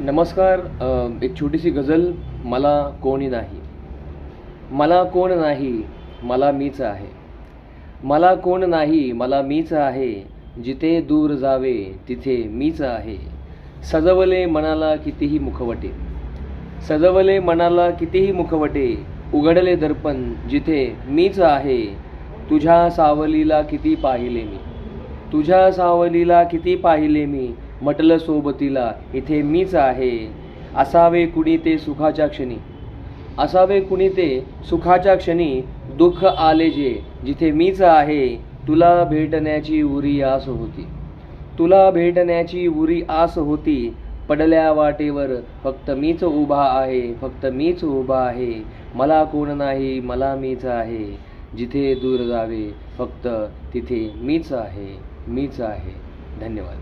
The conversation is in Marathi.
नमस्कार. एक छोटीशी गझल. मला कोणी नाही. मला कोण नाही, मला मीच आहे. मला कोण नाही, मला मीच आहे. जिथे दूर जावे तिथे मीच आहे. सजवले मनाला कितीही मुखवटे, सजवले मनाला कितीही मुखवटे. उघडले दर्पण जिथे मीच आहे. तुझ्या सावलीला किती पाहिले मी, तुझ्या सावलीला किती पाहिले मी. म्हटलं सोबतीला इथे मीच आहे. असावे कुणी ते सुखाच्या क्षणी, असावे कुणी ते सुखाच्या क्षणी. दुःख आले जे जिथे मीच आहे. तुला भेटण्याची उरी आस होती, तुला भेटण्याची उरी आस होती. पडल्या वाटेवर फक्त मीच उभा आहे, फक्त मीच उभा आहे. मला कोण नाही, मला मीच आहे. जिथे दूर जावे फक्त तिथे मीच आहे, मीच आहे. धन्यवाद.